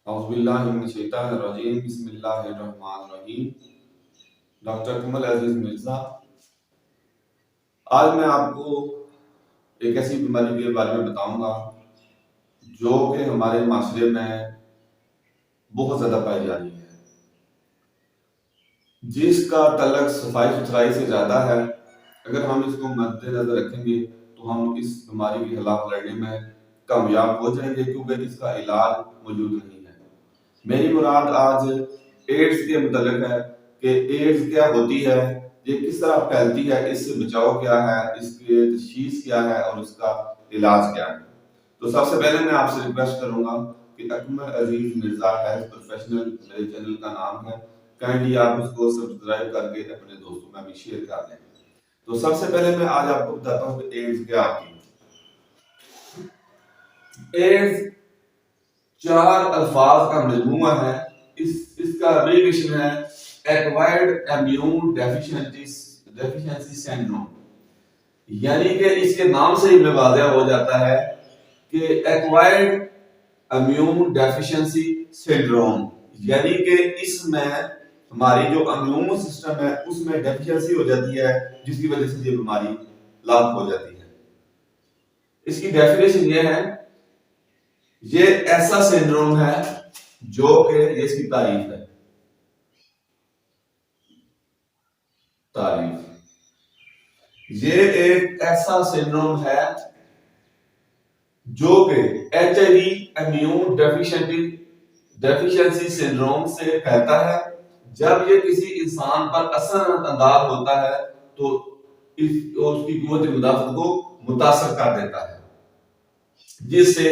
औज़ुबिल्लाहिमिनश्शैतानिर्रजीम बिस्मिल्लाहिर्रहमानिर्रहीम। डॉक्टर कमल अजीज मिर्जा। आज मैं आपको एक ऐसी बीमारी के बारे में बताऊंगा जो कि हमारे माशरे में बहुत ज़्यादा पाई जा रही है, जिसका तल्लुक सफाई सुथराई से ज़्यादा है। अगर हम इसको मद्देनजर रखेंगे तो हम इस बीमारी के खिलाफ लड़ने में कामयाब हो जाएंगे, क्योंकि इसका इलाज मौजूद नहीं है। मेरी मुराद आज एड्स के मुतल्लिक है कि एड्स क्या होती है, ये किस तरह फैलती है, इससे बचाव क्या है, इसकी तशखीस क्या है और इसका इलाज क्या है। तो सबसे पहले मैं आपसे रिक्वेस्ट करूंगा कि अकमल अजीज मिर्जा हेल्थ प्रोफेशनल मेरे चैनल का नाम है, काइंडली आप उसको सब्सक्राइब करके अपने दोस्तों में भी शेयर कर दें। तो सबसे पहले मैं आज आपको बताता हूँ कि एड्स क्या होती है। एड्स चार अल्फाज का मजमूआ है। इसका एब्रीविएशन है एक्वायर्ड इम्यून डेफिशिएंसी सिंड्रोम। यानी कि इसके नाम से ही में वाज़ेह हो जाता है कि एक्वायर्ड इम्यून डेफिशिएंसी सिंड्रोम, यानी कि इसमें हमारी जो इम्यून सिस्टम है उसमें डेफिशिएंसी हो जाती है, जिसकी वजह से ये बीमारी लाक हो जाती है। इसकी डेफिनेशन ये है, ये ऐसा सिंड्रोम है जो कि ये इसकी तारीफ ये एक ऐसा सिंड्रोम है जो कि एचआईवी इम्यून डेफिशिएंसी सिंड्रोम से फैलता है। जब ये किसी इंसान पर असर अंदाज होता है तो उसकी कुव्वत मुदाफत को मुतासर कर देता है, जिससे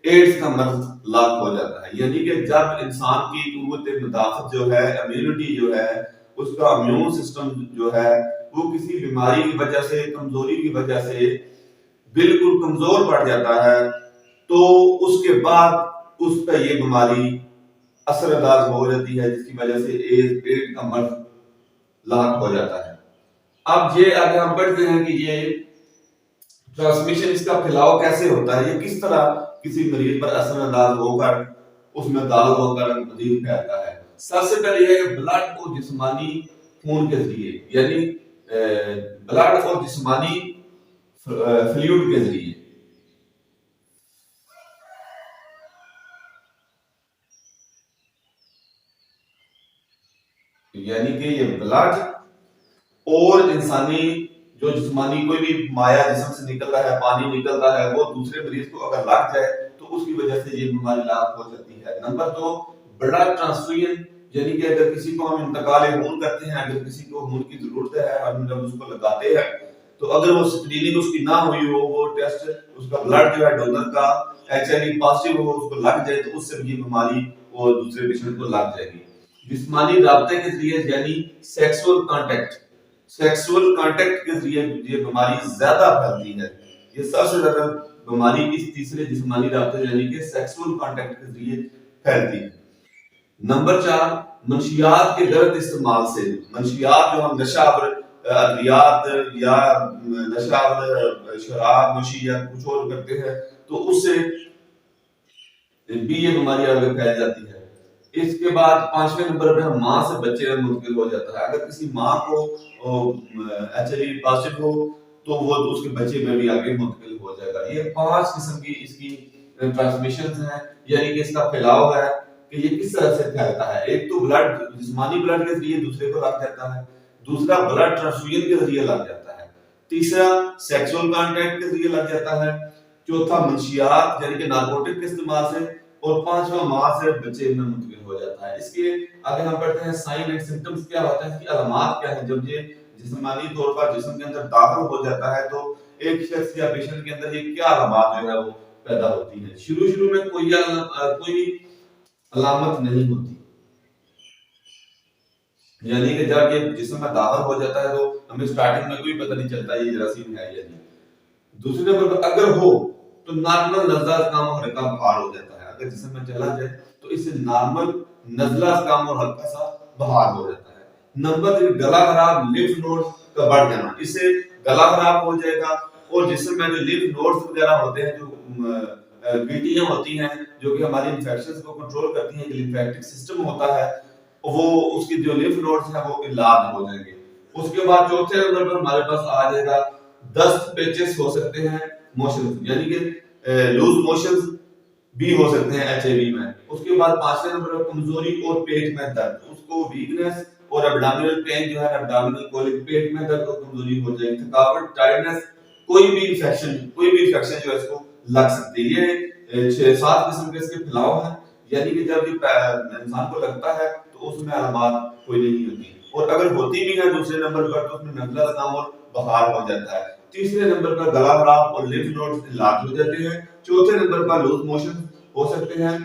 एड्स का मर्ज लाक हो जाता है। यानी कि जब इंसान की कुव्वत मुदाफत जो है, इम्यूनिटी जो है, उसका इम्यून सिस्टम जो है वो किसी बीमारी की वजह से, कमजोरी की वजह से बिल्कुल कमजोर पड़ जाता है, तो उसके बाद उस पर यह बीमारी असरअंदाज हो जाती है, जिसकी वजह से एड्स का मर्ज लाक हो जाता है। अब ये आगे हम बढ़ते हैं कि ये ट्रांसमिशन, इसका फैलाव कैसे होता है, ये किस तरह किसी मरीज पर असरअंदाज होकर उसमें दाखिल होकर मजीद फैलता है। सबसे पहले ये ब्लड और जिस्मानी खून के जरिए, यानी ब्लड और जिस्मानी फ्लूइड के जरिए। यानी कि ये ब्लड और इंसानी जो जिस्मानी कोई भी माया जिस्म से निकल रहा है, पानी निकल रहा है, वो दूसरे मरीज को अगर लग जाए तो उसकी वजह से ये बीमारी लाक हो जाती है। नंबर दो, ब्लड ट्रांसफ्यूजन, यानी कि अगर किसी को हम इंतकाल खून करते हैं, अगर किसी को खून की जरूरत है, हम जब उसको लगाते हैं तो अगर वो स्क्रीनिंग उसकी ना हुई हो, वो टेस्ट उसका ब्लड जो है डोनर का एचआईवी पॉजिटिव हो, उसको लग जाए तो उससे भी बीमारी वो दूसरे पेशेंट को लग जाएगी। जिस्मानी राब्ते के जरिए, यानी सेक्सुअल कांटेक्ट के जरिए ये बीमारी ज्यादा फैलती है। ये सबसे ज्यादा बीमारी इस तीसरे जिस्मानी राब्ते यानी कि सेक्सुअल कांटेक्ट के जरिए फैलती है। नंबर चार, मंशियात के गलत इस्तेमाल से। मंशियात जो हम नशावर अद्वियात या नशावर शराब नोशी या कुछ और करते हैं तो उससे भी ये बीमारी आगे फैल जाती है। इसके बाद पांचवें नंबर पे हम माँ से बच्चे में मुंतकिल हो जाता है। अगर किसी माँ को एचआईवी पॉजिटिव हो तो वो उसके बच्चे में भी आगे मुंतकिल हो जाएगा। ये पांच किस्म की इसकी ट्रांसमिशन है, यानी कि इसका फैलाव है कि ये किस तरह से फैलता है। एक तो ब्लड, जिस्मानी ब्लड के जरिए दूसरे को लग जाता है, दूसरा ब्लड ट्रांसफ्यूजन के जरिए लग जाता है, तीसरा सेक्सुअल कांटेक्ट के जरिए लग जाता है, चौथा मंशियात यानी कि नारकोटिक के इस्तेमाल से, और पांचवा मां से बच्चे में मुंतकिल हो जाता है। इसके आगे हम पढ़ते हैं साइन एंड सिम्टम्स क्या होता है, इसकी अलामात क्या है। जब ये जिस्मानी तौर पर जिस्म के अंदर दाखिल हो जाता है तो एक शख्स या पेशेंट के अंदर ये क्या अलामात जो है वो पैदा होती है। शुरू में कोई अलामत नहीं होती, यानी कि जब ये जिस्म में दाखिल हो जाता है तो हमें स्टार्टिंग में कोई पता नहीं चलता ये जरासीम है या नहीं। दूसरे नंबर पर अगर हो तो नॉर्मल नज़ला काम और हल्का बुखार हो जाता है। अगर जिस्म में चला जाए तो इससे नॉर्मल नज़ला काम और हल्का सा बुखार हो जाता है। नंबर 3, गला खराब, लिम्फ नोड का बढ़ जाना, इससे गला खराब हो जाएगा और जिस्म में जो लिम्फ नोड्स वगैरह होते हैं, जो गिल्टियां होती हैं जो कि हमारी इन्फेक्शन को कंट्रोल करती हैं। लिम्फेटिक सिस्टम होता है वो उसकी जो लिम्फ नोड्स हैं वो इलाज हो जाएंगे। उसके बाद चौथे नंबर पर हमारे पास आ जाएगा दस्त, पेचेस हो सकते हैं, मोशन यानी कि लूज मोशंस भी हो सकते हैं एचआईवी में। उसके बाद पांचवें नंबर पर कमजोरी और पेट में दर्द, उसको वीकनेस और एब्डोमिनल पेन जो है, एब्डोमिनल कोलिक, पेट में दर्द और कमजोरी हो जाएगी, थकावट, टायर्डनेस, कोई भी इन्फेक्शन जो है इसको लग सकती है। ये 6-7 किस्म के इसके फैलाव हैं, यानी कि जब ये इंसान को लगता है तो उसमें अलामत कोई नहीं होती, और अगर होती भी है दूसरे नंबर पर तो उसमें नजला जुकाम और बुखार हो जाता है। तीसरे नंबर पर गला खराब और लिम्फ नोड्स लाल हो जाते हैं। चौथे नंबर पर लूज मोशन हो सकते हैं,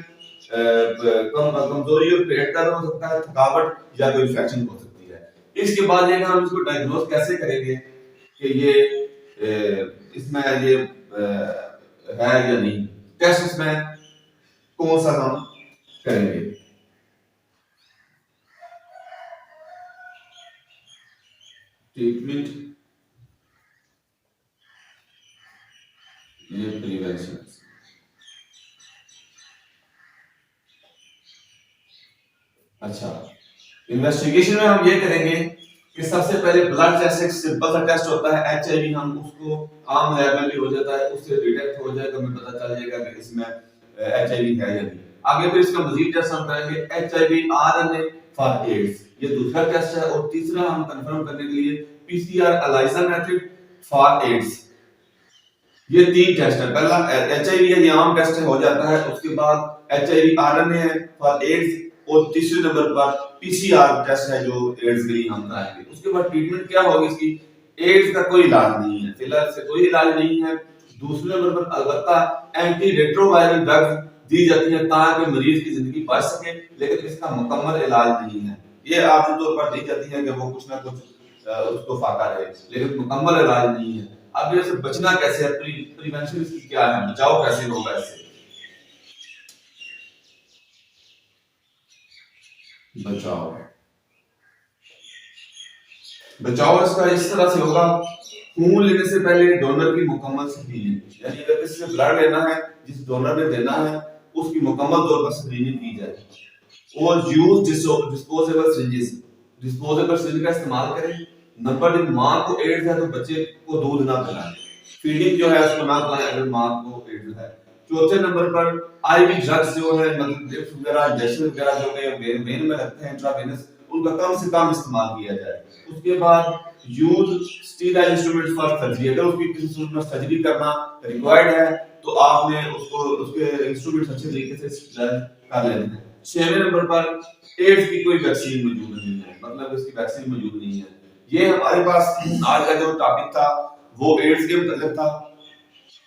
कमजोरी और पेट दर्द हो सकता है, थकावट या कोई इन्फेक्शन हो सकती है। इसके बाद लेकिन हम इसको डायग्नोज कैसे करेंगे कि ये इसमें ये है या नहीं। टेस्ट इसमें कौन सा हम करेंगे? ट्रीटमेंट, ये प्रिवेंशन। अच्छा, इन्वेस्टिगेशन में हम ये करेंगे कि सबसे पहले ब्लड टेस्ट, एक सिंपल सा टेस्ट होता है एचआईवी, हम उसको आम लैब में भी हो जाता है, उससे डिटेक्ट हो जाएगा, हमें पता चल जाएगा कि इसमें एचआईवी है या नहीं। आगे फिर इसका मजीद टेस्ट हम करेंगे एचआईवी आरएनए फॉर एड्स, ये दूसरा टेस्ट है। और तीसरा हम कंफर्म करने के लिए PCR ELISA method for AIDS, ये 3 टेस्ट है। पहला एचआईवी है, ये आम टेस्ट हो जाता है। उसके बाद एचआईवी आरएनए है फॉर एड्स, और तीसरे नंबर पर पीसीआर टेस्ट है जो एड्स के लिए हम कराएंगे। उसके बाद ट्रीटमेंट क्या होगी इसकी? एड्स का कोई इलाज नहीं है, फिलहाल से कोई इलाज नहीं है। दूसरे नंबर पर अलबत्ता एंटी रेट्रोवायरल ड्रग्स दी जाती है ताकि मरीज की जिंदगी बच सके, लेकिन इसका मुकम्मल इलाज नहीं है। ये आम तौर पर दी जाती है कि वो कुछ ना कुछ उसको फाका रहे, लेकिन मुकम्मल इलाज नहीं है। अब इससे बचना कैसे है, प्रिवेंशन इसकी क्या है, बचाव कैसे होगा इससे? बचाव बचाव इसका इस तरह से होगा, खून लेने से पहले डोनर की मुकम्मल स्क्रीनिंग, यानी अगर किसी से ब्लड लेना है, जिस डोनर ने देना है उसकी मुकम्मल तौर पर स्क्रीनिंग की जाए। और use disposable syringes, disposable syringe का इस्तेमाल करें। नंबर 1, मां को एड्स है तो बच्चे को दूध ना पिलाएं, फीडिंग जो है उसको ना पिलाएं अगर मां को एड्स है। चौथे नंबर पर आईवी ड्रग्स जो है, मतलब ड्रिप्स वगैरह, इंजेक्शन वगैरह जो कि वेन में लगते हैं इंट्रावेनस, उनका कम से कम इस्तेमाल किया जाए। उसके बाद use sterile instruments for surgery, अगर उसकी किसी सूरत में सर्जरी करना रिक्वायर्ड है तो आपने उसको उसके इंस्ट्रूमेंट्स अच्छे तरीके से स्टीराइल कर लेने हैं। 6वें नंबर पर एड्स की कोई वैक्सीन मौजूद नहीं है, मतलब इसकी वैक्सीन मौजूद नहीं है। ये हमारे पास आज का जो टॉपिक था वो एड्स के मतलब था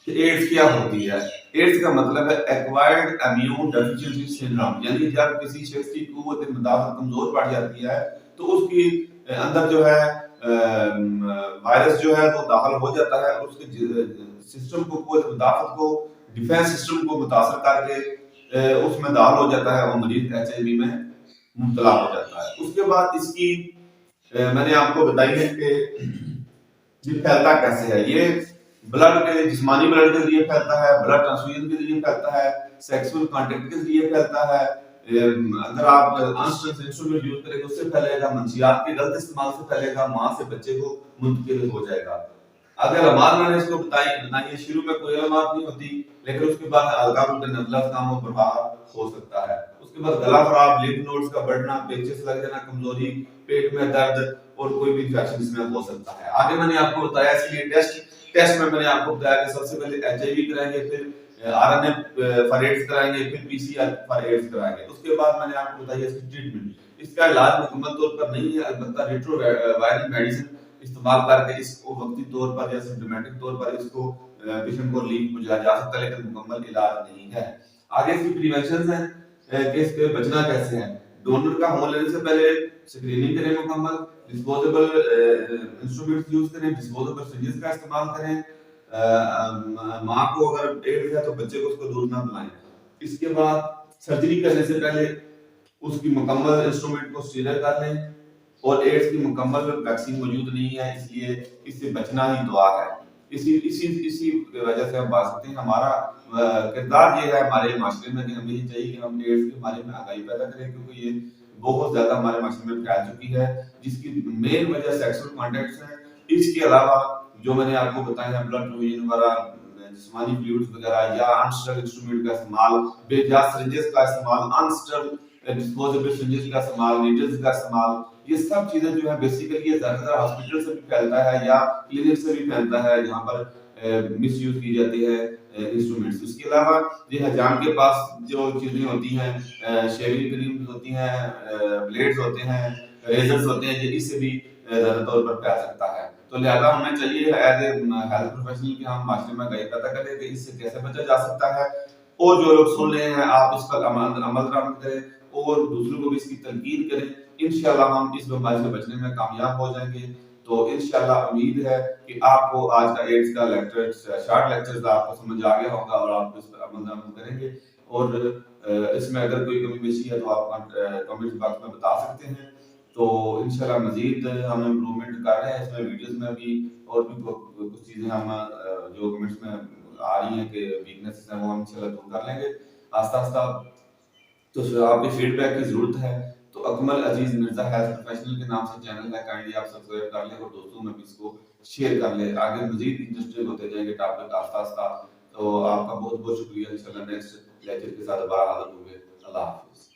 कि एड्स क्या होती है। एड्स का मतलब है एक्वायर्ड इम्यून डेफिशिएंसी सिंड्रोम, यानी जब किसी शख्स की कुव्वत मुदाफत कमजोर पड़ जाती है तो उसकी अंदर जो है वायरस जो है वो दाखिल हो जाता है और उसके सिस्टम को, कुव्वत मुदाफत को, डिफेंस सिस्टम को मुतासर करके उसमें दाखिल हो जाता है और मरीज एचआईवी में मुब्तला हो जाता है। उसके बाद इसकी मैंने आपको बताई है कि ये फैलता कैसे है। ये ब्लड के, जिस्मानी ब्लड के जरिए फैलता है, ब्लड ट्रांसफ्यूजन के जरिए फैलता है, सेक्सुअल कांटेक्ट के जरिए फैलता है, अगर आप अनस्ट्रक्चर्ड इंस्ट्रूमेंट यूज करेंगे उससे फैलेगा, मंशियात के गलत इस्तेमाल से फैलेगा, मां से बच्चे को मुंतकिल हो जाएगा। अगर अलामत मैंने इसको बताई शुरू में कोई अलामत नहीं होती, लेकिन उसके बाद हल्का फुल्का नजला काम और प्रभाव हो सकता है। उसके बाद गला खराब, लिम्फ नोड्स का बढ़ना, पेचेस लग जाना, कमजोरी, पेट में दर्द और कोई भी इन्फेक्शन इसमें हो सकता है। आगे मैंने आपको बताया इसके लिए टेस्ट में मैंने आपको बताया कि सबसे पहले एचआईवी कराएंगे, फिर आरएनए फॉर एड्स कराएंगे, फिर पीसीआर फॉर एड्स कराएंगे। उसके बाद मैंने आपको बताया इसकी ट्रीटमेंट। इसका इलाज मुकम्मल तौर पर नहीं है, अलबत्ता रेट्रोवायरल मेडिसिन इस्तेमाल करके इसको वक्ती तौर पर या सिम्प्टोमेटिक तौर पर इसको पेशेंट को रिलीफ पहुंचाया जा सकता है, लेकिन मुकम्मल इलाज नहीं है। आगे इसकी प्रिवेंशन है कि इसके बचना कैसे है। डोनर का खून लेने से पहले स्क्रीनिंग करें मुकम्मल, डिस्पोजेबल इंस्ट्रूमेंट्स यूज करें, डिस्पोजेबल सिरिंजेस का इस्तेमाल करें, मां को अगर एड्स है तो बच्चे को उसको दूध ना पिलाएं। इसके बाद सर्जरी करने से पहले उसकी मुकम्मल इंस्ट्रूमेंट को स्टीराइल कर लें, और एड्स की मुकम्मल वैक्सीन मौजूद नहीं है, इसलिए इससे बचना ही दुआ है। इसी इसी इसी वजह से हम बात सकते हैं। हमारा किरदार ये है हमारे माशरे में कि हमें ये चाहिए कि हम एड्स के बारे में आगाही पैदा करें, क्योंकि ये बहुत ज्यादा हमारे माशरे में फैल चुकी है, जिसकी मेन वजह सेक्सुअल कॉन्टेक्ट है। इसके अलावा जो मैंने आपको बताया है, ब्लड प्रोविजन वगैरह, जिस्मानी फ्लूइड्स वगैरह, या अनस्टरल इंस्ट्रूमेंट का इस्तेमाल, बेजा सिरिंजेस का इस्तेमाल, अनस्टरल डिस्पोजेबल सिरिंजेस का इस्तेमाल, नीडल्स का इस्तेमाल, ये सब चीजें जो है बेसिकली ये ज्यादातर हॉस्पिटल से भी फैलता है या क्लिनिक से भी फैलता है, जहाँ पर मिस यूज की जाती है इंस्ट्रूमेंट्स। इसके अलावा ये हजाम के पास जो चीजें होती हैं, शेविंग क्रीम होती हैं, ब्लेड्स होते हैं, रेजर्स होते हैं, ये इससे भी ज्यादा तौर पर फैल सकता है। तो लिहाजा हमें चाहिए एज ए हेल्थ प्रोफेशनल कि हम माशरे में आगाही पैदा करें कि इससे कैसे बचा जा सकता है, और जो लोग सुन रहे हैं आप इस पर अमल दरामद करें और दूसरों को भी इसकी तलकीन करें। इंशाल्लाह हम इस बीमारी से बचने में कामयाब हो जाएंगे। तो इंशाल्लाह उम्मीद है कि आपको आज का एड्स का लेक्चर, शॉर्ट लेक्चर आपको समझ आ गया होगा और आप इस पर अमल दरामद करेंगे। और इसमें अगर कोई कमी पेशी है तो आप कमेंट बॉक्स में बता सकते हैं। तो इंशाल्लाह मजीद हम इम्प्रूवमेंट कर रहे हैं इसमें, वीडियोस में भी, और भी कुछ चीजें हम जो कमेंट्स में आ रही हैं कि वीकनेसेस हैं वो हम इंशाल्लाह दूर कर लेंगे आस्ता आस्ता। तो आपके फीडबैक की जरूरत है तो अकमल अजीज मिर्जा हेल्थ प्रोफेशनल के नाम से चैनल है, काइंडली आप सब्सक्राइब कर लें और दोस्तों में भी इसको शेयर कर लें। आगे मजीद इंटरेस्टिंग होते जाएंगे टॉपिक आस्ता आस्ता। तो आपका बहुत बहुत शुक्रिया। इंशाल्लाह नेक्स्ट लेक्चर के साथ दोबारा हाजिर होंगे। अल्लाह हाफिज।